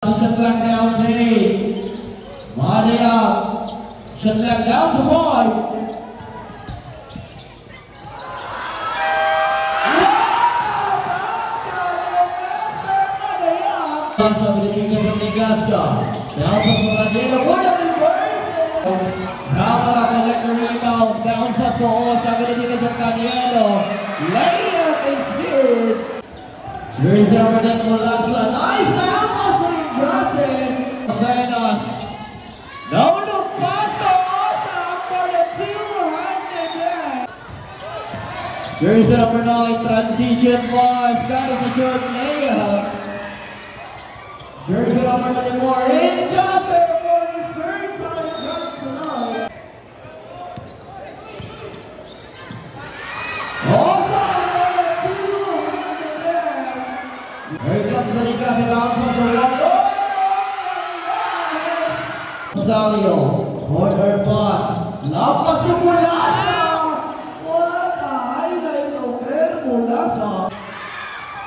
Shot clock down to 8. Madaya. Shot clock down to 5. Sa Pilipinas sa Negasca. Down sa Smagadena. One of the worst. Ramala collector rebound. Bounce pass po sa Pilipinas sa Caniano. Layup is good. Jersey number 10 Mulasa. Nice bounce pass for Justin. Senos. No look pass to Osa for the two-handed leg. Jersey number 9 transition pass. Got us a short layup. Jersey number 24 in Justin for his third time dunk tonight. Osa for the two-handed leg. Here comes the Nikas and bounces for one. Rosario, corner pass, lampas to Mulasa. What a highlight of El Mulasa.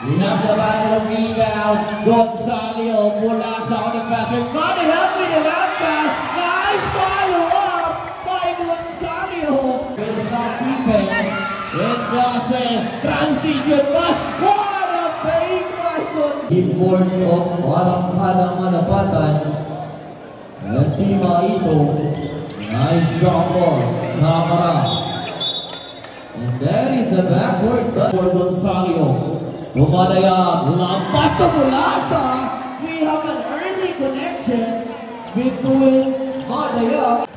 We have the battle of rebound. Gonzalo, Mulasa on the pass. Everybody help me the left pass. Nice follow-up by Gonzalo. With a stop defense. It just a transition pass. What a fake by Gonzalo. Import of Arangkada Manapatan. And Tima Ito, nice drop ball, Camara. And that is a backward cut for Gonzalo. Pumadaya, lampas to Mulasa. We have an early connection between Madaya.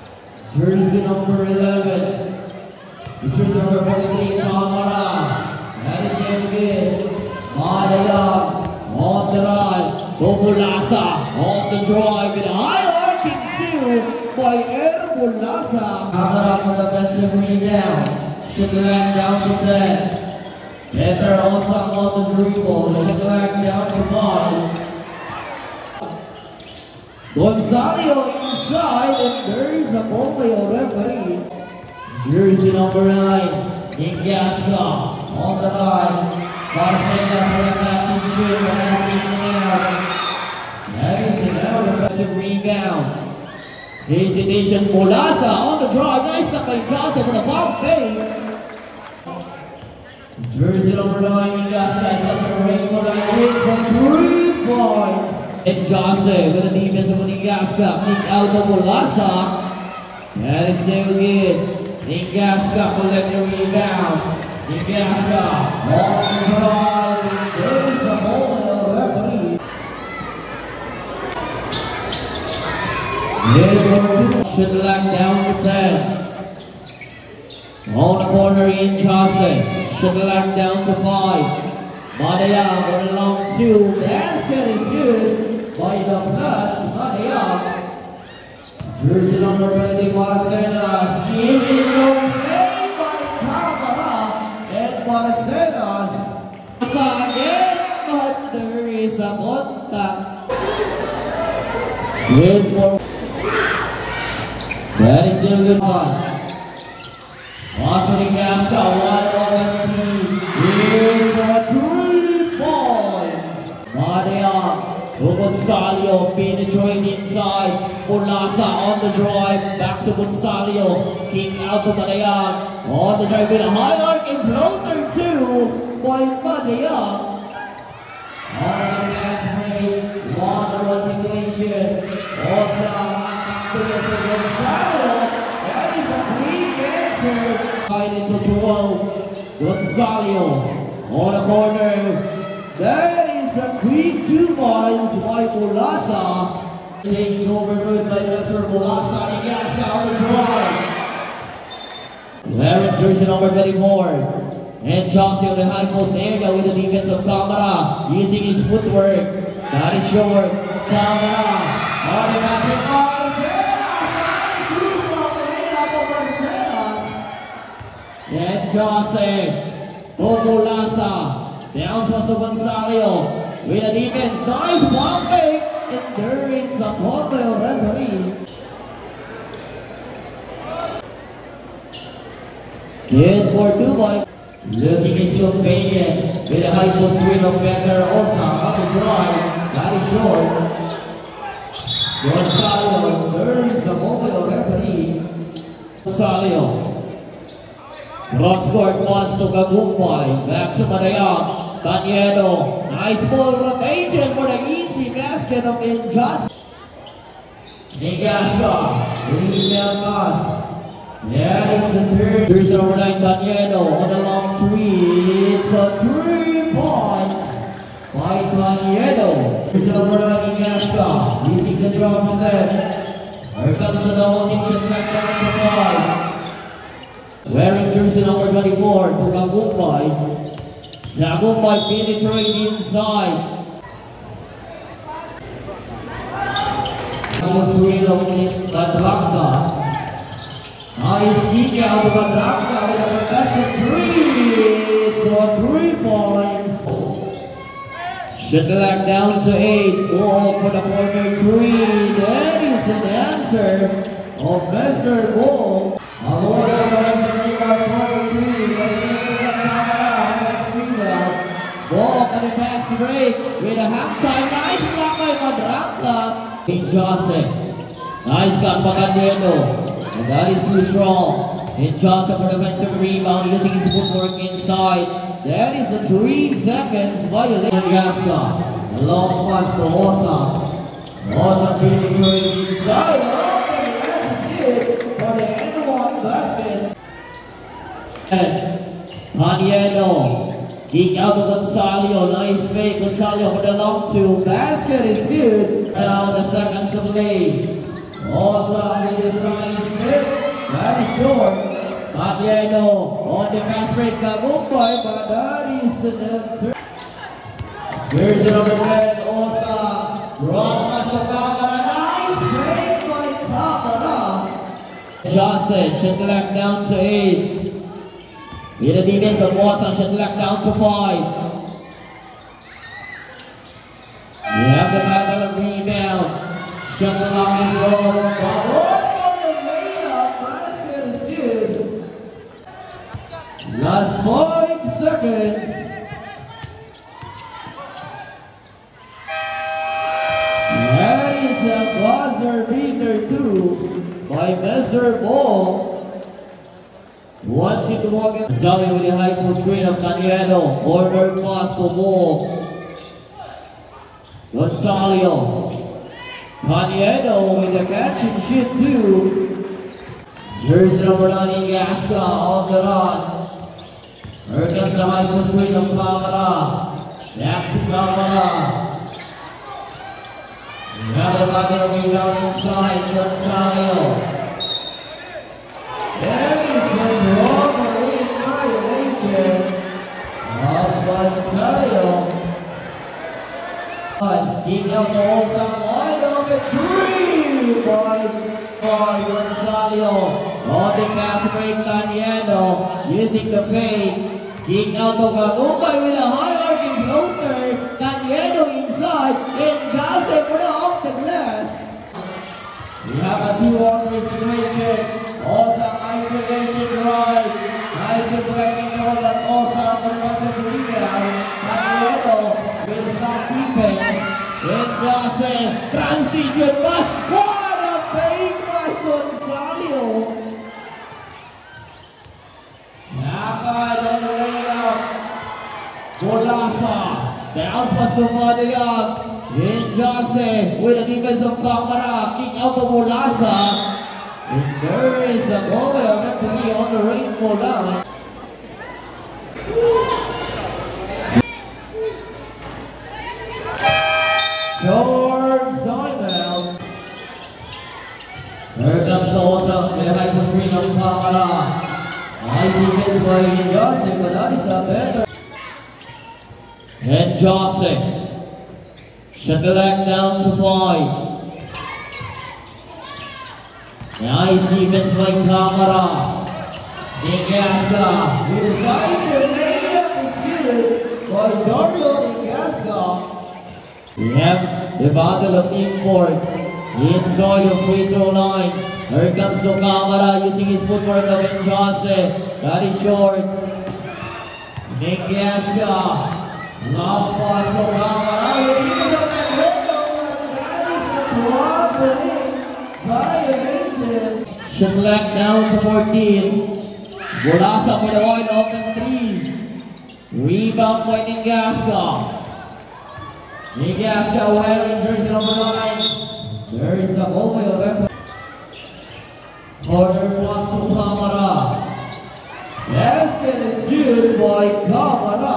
Jersey number 11. Jersey number 43, Camara. That is going good. Madaya on the right. Mulasa on the drive with a high by El Mulasa. Camara for the defensive rebound. Shidlack down to 10. Peter Osang on the dribble. Shidlack down to 5. Gonzalo inside, and there is a ball by a referee. Jersey number 9, Ingasca on the line. Barcenas for the catching shoot. That is another defensive rebound. Hesitation, Mulasa on the drive. Nice cut by Johnson for the pump fake. Jersey number 9, Ingasca is such a great one. Hits for 3 points. And Johnson with the defense of Ingasca. Kick out to Mulasa. That is still good. Ingasca collect the rebound. Ingasca on the drive. There is a hold referee. Shidlack down to 10. On the corner in Johnson. Shidlack down to 5. Madaya with a long 2. Basket is good by the flush. Madaya. Jersey number 20, Barcenas. Giving no play by Camara. And Barcenas. Again, but there is a contact. Good for. That is still good one. Watson Ingasca, wide open 3. It's a 3 points. Madaya, Gonzalo penetrating inside. Mulasa on the drive. Back to Gonzalo. Kick out to Madaya. On the drive with a high arcing floater 2 by Madaya. On the pass break. 1-on-1 situation. Osa. Gonzalo, that is a quick answer. Right in control. Gonzalo on the corner. That is a quick 2 points by Mulasa. Taken over good by Mr. Mulasa. Ingasca on the drive. Wearing jersey number 24. And Johnson on the high post area with the defense of Camara. Using his footwork. That is short. Camara on the back. And Johnson, Mulasa, bounce was to Gonzalo, with a defense, nice bomb fake, and there is a call by a referee. Good for 2 points. Looking is your Bacon, with a high post screen of Peter Osa on the drive, that is short. Rosario, there is the mobile referee. Rosario. Cross-court pass to Kagumpay. Back to Madayag. Cañedo. Nice ball rotation for the easy basket of Injustice. Negasca. Rebound pass. Yeah, it's the third. There's number 9 Cañedo on the long three. It's a 3 points by Cañedo. There's number 9 Negasca. Using the drop step. Here comes the double kitchen back down to 5. Wearing jersey number 24 to Kagumpay. Kagumpay penetrating inside. Screen of Madraka. Nice kick out of Madraka with a contested 3. It's for 3 points. Shuttle down to 8. Ball for the corner 3. That is an answer of Mr. Ball. Avoid the rest of the corner 3. Let's take the camera. Let's bring that. Ball for the fast break with a halftime. Nice block by Madraka. Injustice. Nice cut by Cañedo. And that is too strong. Injustice for defensive rebound using his footwork inside. That is a 3 seconds violation. Negasca. A long pass to Osa. Osa penetrating inside. Oh, and the last is hit for the N1 basket. And Cañedo. Kick out to Gonzalo. Nice fake. Gonzalo for the long 2. Basket is good. Now the seconds to play. Osa with his nice hit. That is short. Cañedo on the fast break. Kagumpay, but that is the third. Jersey number 10. Osa. Wrong pass to Camara. Nice break by Camara. Jose. Shuttle down to 8. With the defense of Osa. Shuttle down to 5. We have the battle of rebound. Shuttle on his own. For the layup. Basket is good. Last 5 seconds. That is a buzzer beater 2 by Mr. Ball. 1 minute to walk in. Gonzalo with the high post screen of Cañedo. Corner pass to Ball. Gonzalo. Cañedo with the catch and shoot 2. Jersey number 9 Negasca on the run. Here comes the high post screen of Camara. Back to Camara. We have the battle rebound inside Gonzalo. There is a robbery violation of Gonzalo. Kick out the Osa wide open 3 by Gonzalo. On the fast break, Cañedo using the fake. Kick out of Kagumpay with a high arcing floater. Cañedo inside. And Jose for the off the glass. We have a 2-on-3 situation. Osa isolation right. Nice deflecting over that Osa for the concept rebound. Cañedo with a strong defense. And Jose transition pass. What a fake by Gonzalo. Nakad on the layup. Golasa. Bounce pass to Madayag. And Jose with the defense of Camara. Kick out to Golasa. And there is the goal of referee on the rainbow line. George timeout. Here comes the Osa with a high post screen of Camara. Nice defense by Jose, but that is a better. And Jose. Shuttle down to 5. Nice defense by Camara. Negasca with a side layup is good by Jordan Negasca. We have the battle of import inside the free throw line. Here comes to Camara using his footwork of Jose. That is short. Negasca. Long pass to Camara. That is a drop Violation. Shatlack down to 14. Bulasa for the wide open 3. Rebound by Ningasca. Ningasca wearing jersey number 9. There is a ball by Orepa. Corner pass to Kamara. Basket is good by Kamara.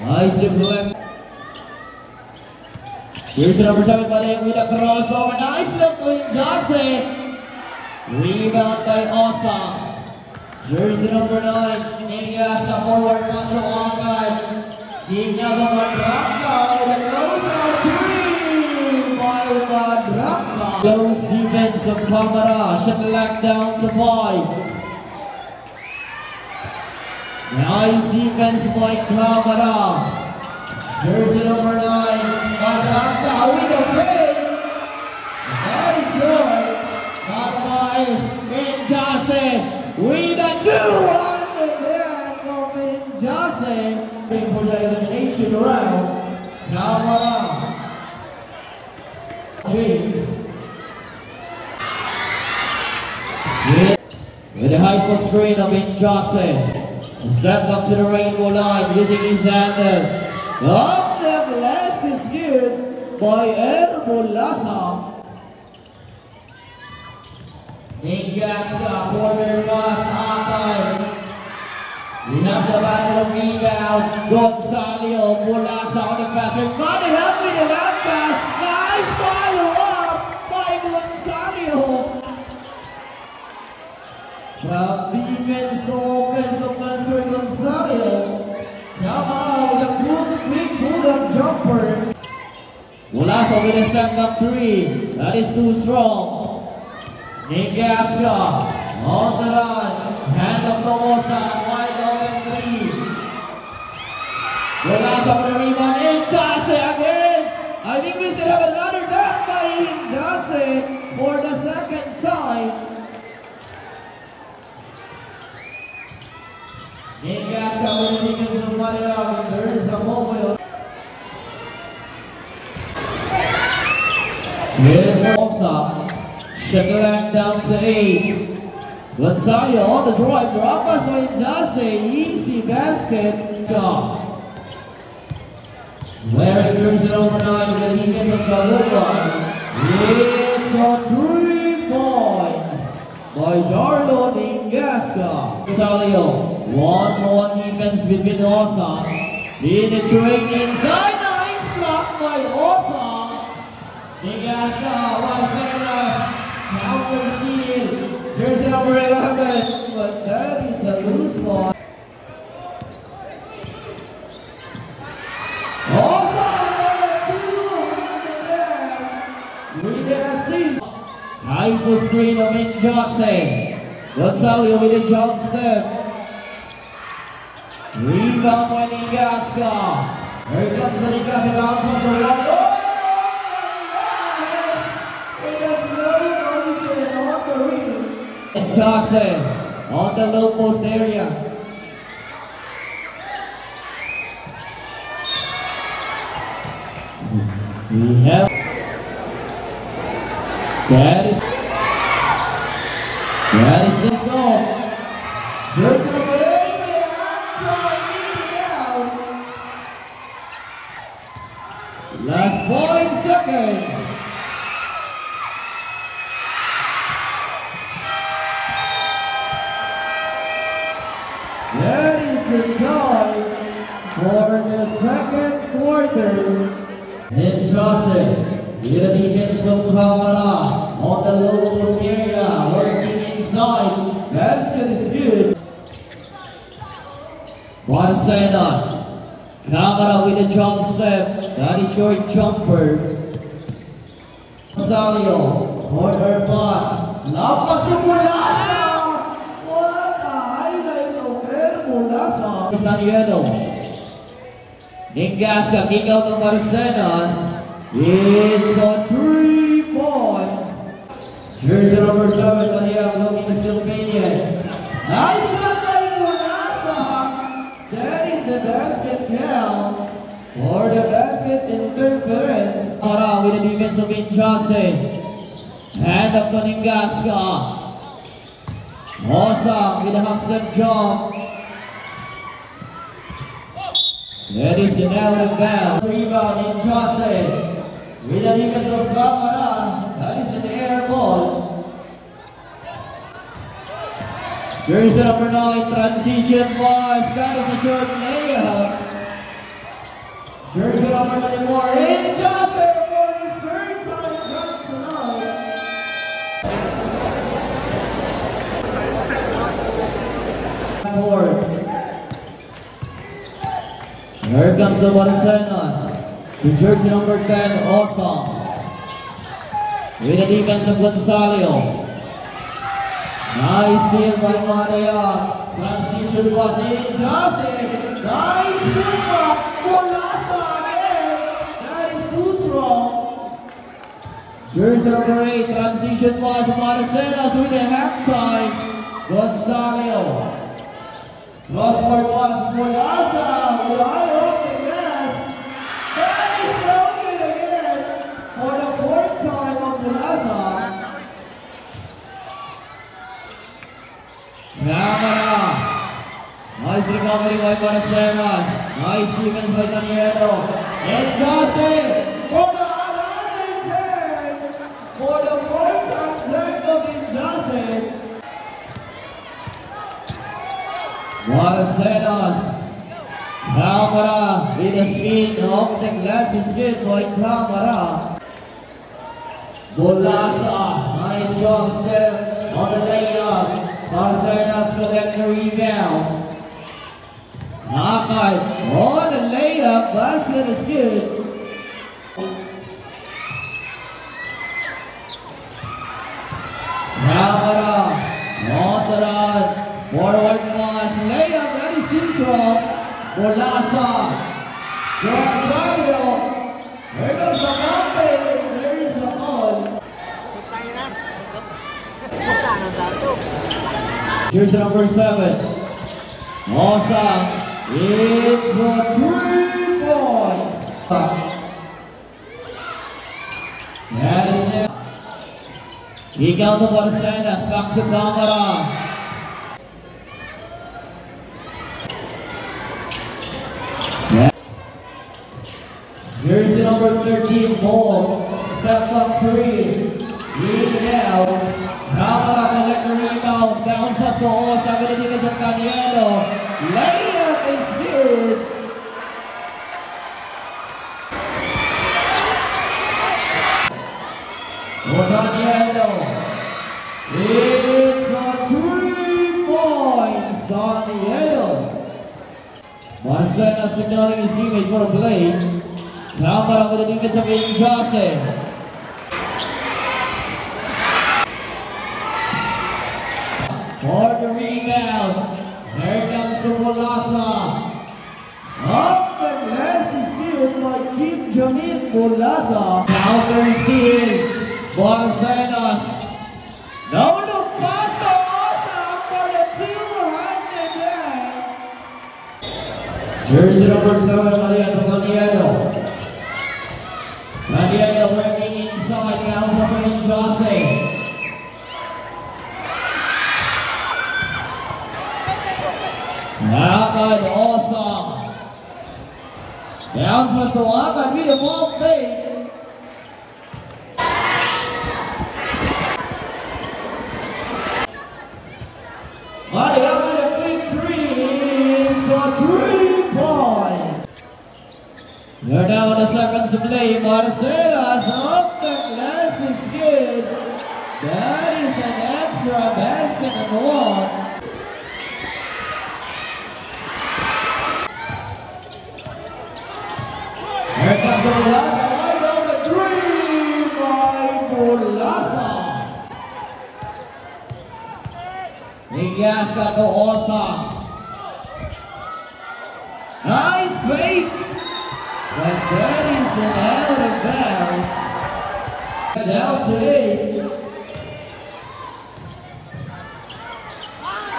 Nice deflect. Jersey number 7 Padeng with a crossover. Nice look to Jose. Rebound by Osa. Jersey number 9. Ningasca forward pass to Angad. Keep now the Madraka with a close-out 3 by Madraka. Close defense of Kamara. Shatlack down to 5. Nice defense by Kamara. Jersey number 9, Madraka with a break. That is short. Not wise. Minjase with a 2-1. And then go Minjase. For the elimination round. Kamara. James. With a high post screen of Minjase. Stepped up to the rainbow line using his handle. Up the blast is good by Erbulasa. Ningasca corner pass Akay. We have the battle of rebound. Gonzalo Bulasa on the pass. Everybody help me the left pass. Nice follow-up by Gonzalo. From defense to offense of Master Gonzalo. Kamara with a quick pull-up jumper. Bulasa with a step-up 3. That is too strong. Ningasca on the run. Hand of Tomosa. Wide open 3. Bulasa with a rebound. Injase again. I think we still have another dunk by Injase for the second time. Ningasca with the defense of Mariag. There is a mobile. Tomosa. Shatlack down to 8. Gonzalo on the drive. Drop pass to Injase. Easy basket. Job. Wearing jersey number 9 with the defense of Galupa. It's a 3 points by Jarlo Ningasca. Gonzalo. 1-on-1 defense between Osa. Penetrating inside. Nice block by Osa. Ningasca, what a second. Counter steal. Jersey number 11. But that is a loose ball. Osa with the assist. High post screen of Minjase. Gonzalo with a jump step. Rebound by Ningasca. Here comes the Ningasca bounce pass for one. It has no motion on the ring. Jose on the low post area. We have that is this goal. Jersey number 8. Last 5 seconds. That is the time for the second quarter. Injase with the defense of Kamara on the low post area, working inside. Basket is good. Barcenas. Kamara with a jump step. That is short jumper. Gonzalo. Corner pass. Lampas to Bulasa. What a highlight of Bulasa. Danielo. Ningasca kick out of Barcenas. It's a 3 points. Jersey number 7, Mariag looking still Pinion. Nice block by Bulasa. That is a basket count. For the basket interference. Para with the defense of Injase. Hand up to Ningaska. Osang with a half step jump. That is an out of bounds. Rebound Injase. With the defense of Camara. That is an air ball. Jersey number 9 transition was. That is a short layup. Jersey number 24 Injase for his third time shot tonight. Forward. Here comes the Barcenas. To jersey number 10, Osang. With the defense of Gonzalo. Nice steal by Manaya. Transition was Injase. Nice putback. Molasa again. That is too strong. Jersey number 8, transition was Barcenas with a halftime. Gonzalo. Crosscourt was Molasa. With a high off the glass. That is broken again. For the fourth time of Molasa. Camara. Nice recovery by Barcenas. Nice defense by Danielo. Injase for the another 10. For the fourth time 10 of Injase. Barcenas. Camara with the speed of the glass is hit by Camara. Molasa. Nice jump step on the layup. Barcenas collect the rebound. Akay on the layup, basket is good. Camara on the run. Forward pass, layup, that is too strong. Molasa. Rosario. Here comes the bumping, and there is a ball. Jersey number 7. Osang. It's a 3 points. That is it. Kick out to Barcenas. Back to Camara. Jersey number 13, Ball. Step up 3. Lead it out. Camara collect the rebound. Bounce pass to Osang with the defense of Danielo. Layup is good. Danielo. It's a 3 points. Danielo. Barcenas signaling his teammate for a play. Camara with the defense of Injase. For the rebound. Here comes the Molasa. Up the glass is steal by Kim Jamil Molasa. Counter steal. Barcenas. No look pass to Osang for the two-handed leg. Jersey number 7, Maria Danielo. Danielo working inside. Bounces to Injase. Akay Osang. Bounces to Akay with a ball fake. Maria with a quick 3. It's a 3 points. They're down the seconds to play. Barcenas up the glass is good. That is an extra basket and one. Here comes Molasa, right on the 3 by Molasa. Ningaska to Osang. Nice fake. But that is an out of bounds. Down to 8.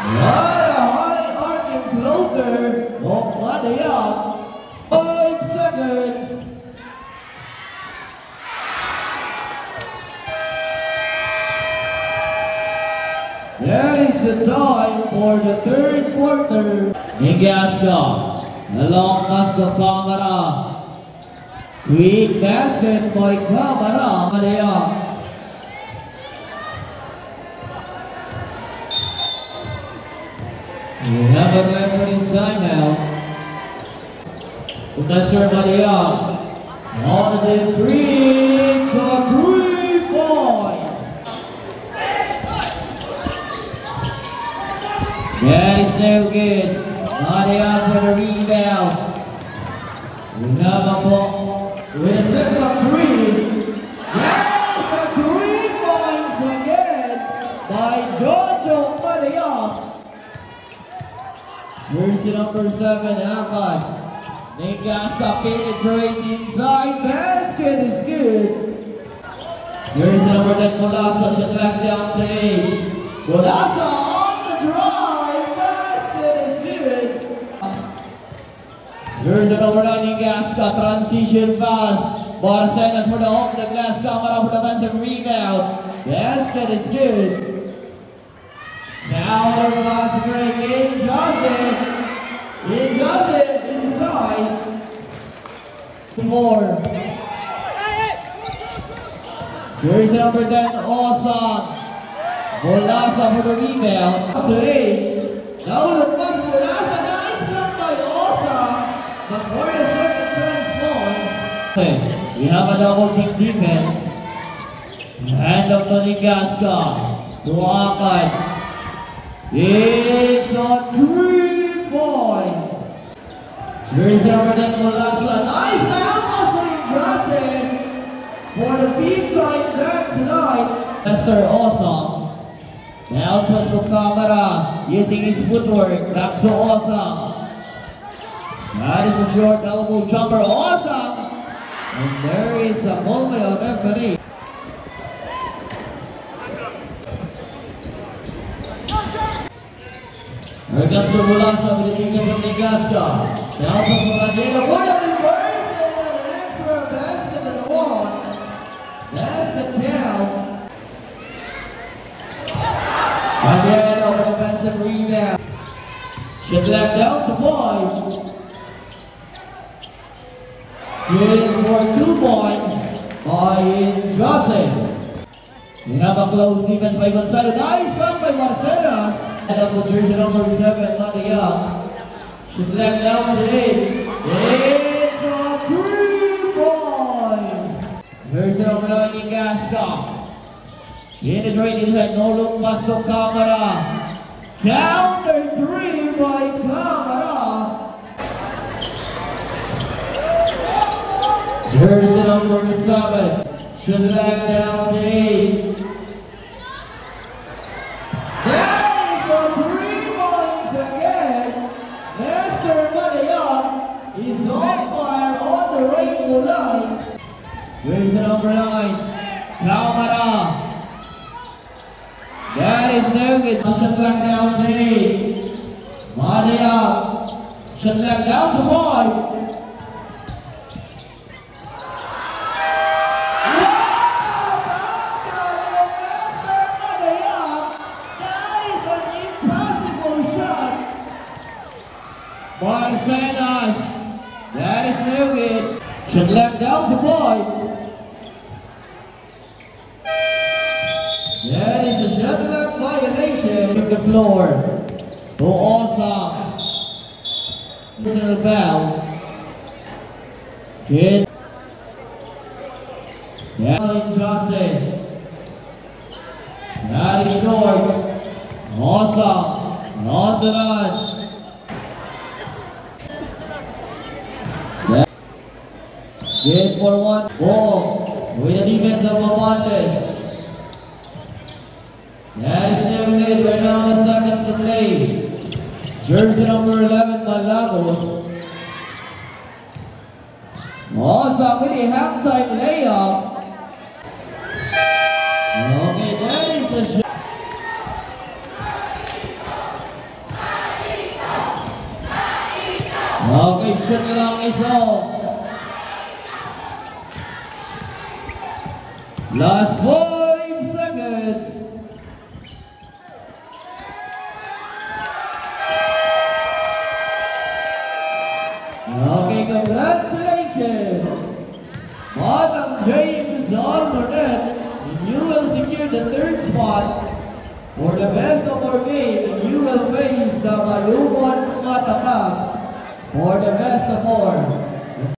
What a high arcing floater of Maria. 5 seconds. seconds. That is the time for the third quarter. Negasca, along as the camera. Quick basket by Camara. We have a referee's timeout. Professor Maria on the three, so 3 points. That is no good. Maria for the rebound. We have a ball with a step of 3. That is a 3 points again by Jojo Maria. Jersey number 7, Akad. Negasca penetrate inside. Basket is good. Jersey number 10, Golasa, shot left down to 8. Golasa on the drive. Basket is good. Jersey number 9, Negasca, transition pass. Barcenas for the home, the glass Camara for the defensive rebound. Basket is good. Now the pass break in Joseph. Inside. 4. Jersey number 10, Osang. Golasa for the rebound. To 8. Now the pass Golasa. Nice block by Osang. But for the second chance points. We have a double team defense. Hand of the Negasca to Akad. It's a 3 points. Jersey number 10, Golasa. Nice pass by Joseph for the 5th time back tonight. Lester Osang. Now toss from Camara using his footwork. Back to Osang. That is a short elbow jumper. Osang. And there is a moment of referee. Here comes the Golasa with the defense of Negasca. Now to Madena. Would have been worse than an extra basket in the wall. Basket down. Madena over the defensive rebound. Shot left down to 5. Good for 2 points by Joseph. We have a close defense by Gonzalo. Nice run by Marcenas. Double jersey number 7, Maria. Should left down to 8. It's a 3 points. Jersey number 9, Negasca. Penetrated head, no look pass to Camara. Counter 3 by Camara. Jersey number 7. Should left down to 8. Is on fire on the rainbow line. Jersey number 9, Camara. That is no good. Shot left down to 8. Maria. Shot left down to 5. Barcenas. That is no good. Shot left down to 5. That is a shot clock violation from the floor. To Osang. Personal foul. Good. Now Jose. That is short. Osang. On the run. Good for 1 ball with the defense of Mabantes. That is no good. We're down to seconds to play. Jersey number 11, Malagos. Osang with a halftime layup. Okay, that is a shot. Okay, shot lang is off. Last 5 seconds. Okay, congratulations. Madam James on the net. And you will secure the 3rd spot. For the best of our game, you will face the Malumon Matatag for the best of 4.